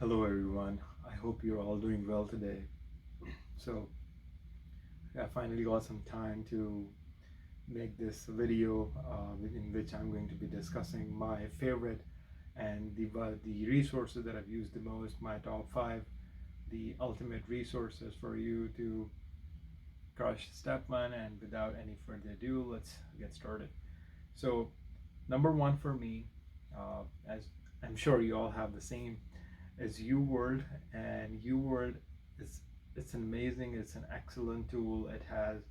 Hello everyone. I hope you're all doing well today. So I finally got some time to make this video in which I'm going to be discussing my favorite and the resources that I've used the most, my top five, the ultimate resources for you to crush step one. And without any further ado, let's get started. So number one for me, as I'm sure you all have the same, is UWorld, and UWorld is it's amazing. It's an excellent tool. It has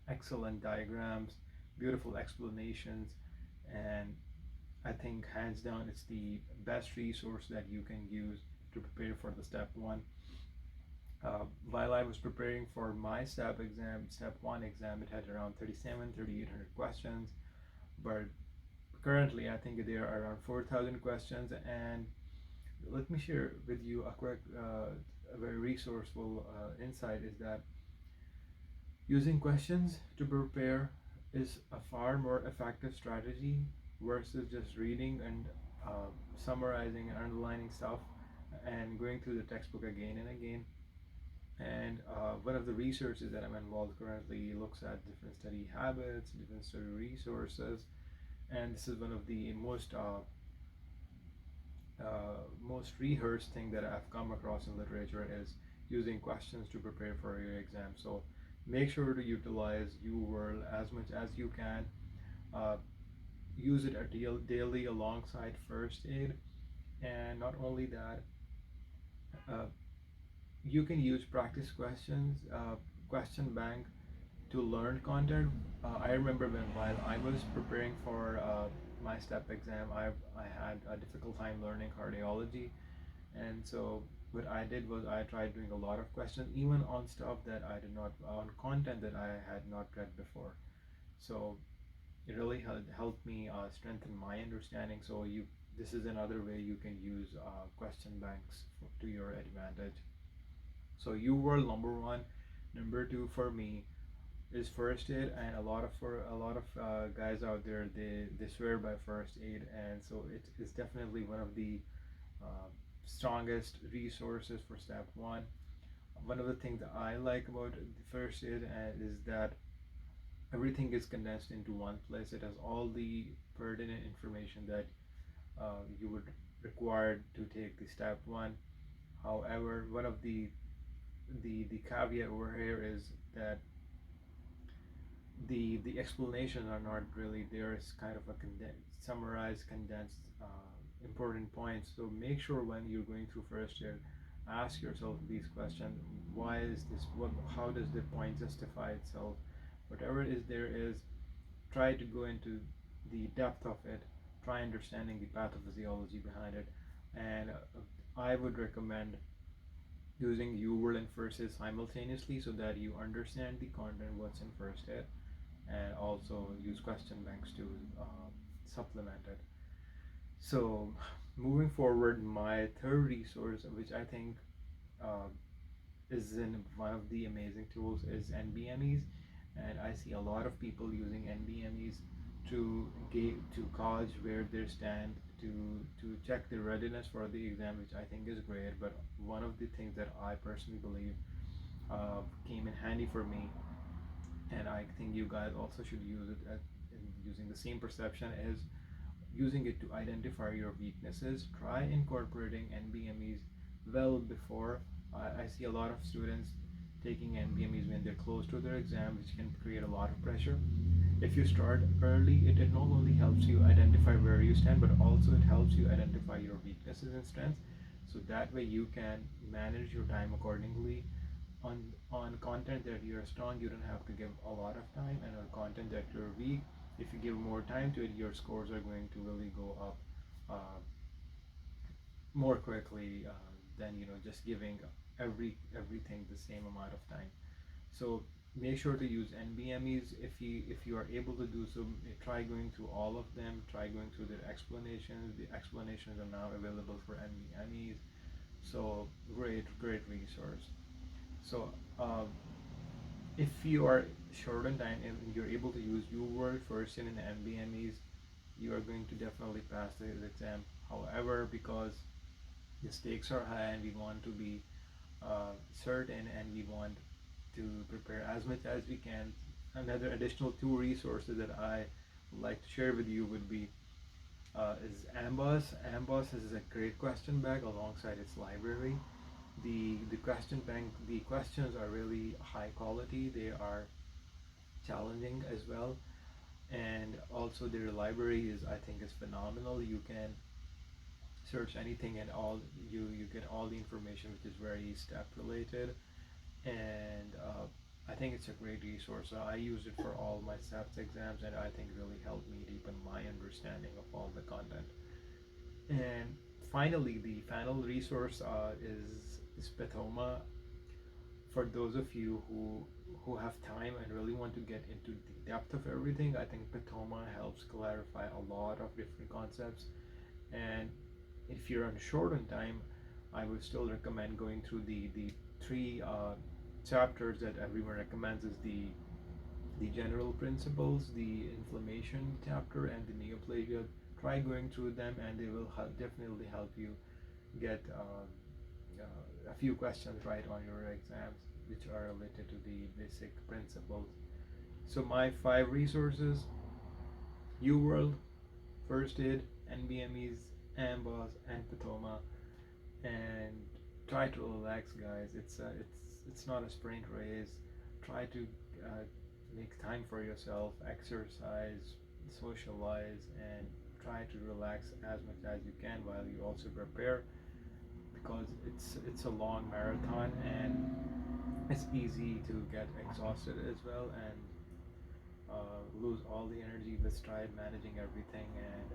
excellent diagrams, beautiful explanations, and I think hands down it's the best resource that you can use to prepare for the step one. While I was preparing for my step one exam, it had around 3,800 questions, but currently I think there are around 4,000 questions. And let me share with you a quick, a very resourceful insight is that using questions to prepare is a far more effective strategy versus just reading and summarizing and underlining stuff and going through the textbook again and again. And one of the researches that I'm involved currently looks at different study habits, different study resources, and this is one of the most rehearsed thing that I've come across in literature is using questions to prepare for your exam. So make sure to utilize UWorld as much as you can. Uh, Use it daily alongside first aid, and not only that, uh, you can use practice questions, question bank to learn content. I remember while I was preparing for my step exam, I had a difficult time learning cardiology, and so what I did was I tried doing a lot of questions, even on stuff that I did not, on content that I had not read before. So it really helped me strengthen my understanding. So this is another way you can use question banks to your advantage. So you were number one. Number two for me is first aid, and a lot of guys out there, they swear by first aid, and so it is definitely one of the uh, strongest resources for step one. One of the things that I like about the first aid is that everything is condensed into one place. It has all the pertinent information that you would require to take the step one. However, one of the caveat over here is that the explanations are not really there. It's kind of a summarized, condensed, important points. So make sure when you're going through first year, ask yourself these questions: why is this? What? How does the point justify itself? Whatever is there is, try to go into the depth of it. Try understanding the pathophysiology behind it, and I would recommend using UWorld and first aid simultaneously so that you understand the content what's in first aid, and also use question banks to supplement it. So, moving forward, my third resource, which I think uh, is in one of the amazing tools, is NBMEs, and I see a lot of people using NBMEs to gauge where they stand, to check their readiness for the exam, which I think is great. But one of the things that I personally believe came in handy for me, and I think you guys also should use it in using the same perception, is using it to identify your weaknesses. Try incorporating NBMEs well before. I see a lot of students taking NBMEs when they're close to their exam, which can create a lot of pressure. If you start early, it not only helps you identify where you stand, but also it helps you identify your weaknesses and strengths. So that way you can manage your time accordingly. On content that you're strong, you don't have to give a lot of time, and on content that you're weak, if you give more time to it, your scores are going to really go up uh, more quickly than just giving everything the same amount of time. So make sure to use NBMEs if you are able to do so. Try going through all of them. Try going through their explanations. The explanations are now available for NBMEs. So great resource. So if you are short on time and you're able to use UWorld first in the MBMEs, you are going to definitely pass the exam. However, because The stakes are high and we want to be certain, and we want to prepare as much as we can. Another additional two resources that I would like to share with you would be is Ambos. Ambos is a great question bank alongside its library. The question bank, the questions are really high quality. They are challenging as well, and also their library is, I think, is phenomenal. You can search anything and all, you get all the information, which is very step related, and I think it's a great resource. I used it for all my SEPS exams, and I think it really helped me deepen my understanding of all the content. And finally, the final resource is Pathoma. For those of you who have time and really want to get into the depth of everything, I think Pathoma helps clarify a lot of different concepts. And if you're short on time, I would still recommend going through the three chapters that everyone recommends, is the general principles, the inflammation chapter, and the neoplasia. Try going through them, and they will definitely help you get a few questions right on your exams, which are related to the basic principles. So my five resources: UWorld, First Aid, NBMEs, AMBOS, and Pathoma. And try to relax, guys. It's not a sprint race. Try to uh, make time for yourself, exercise, socialize, and try to relax as much as you can while you also prepare, because it's a long marathon, and it's easy to get exhausted as well, and lose all the energy. But try managing everything, and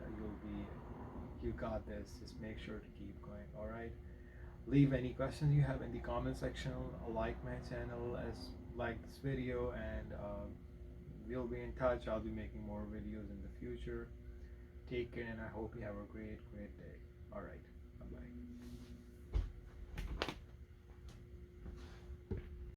you got this. Just make sure to keep going. All right. Leave any questions you have in the comment section. Like my channel, as like this video, and we'll be in touch. I'll be making more videos in the future. Take care, and I hope you have a great day. All right.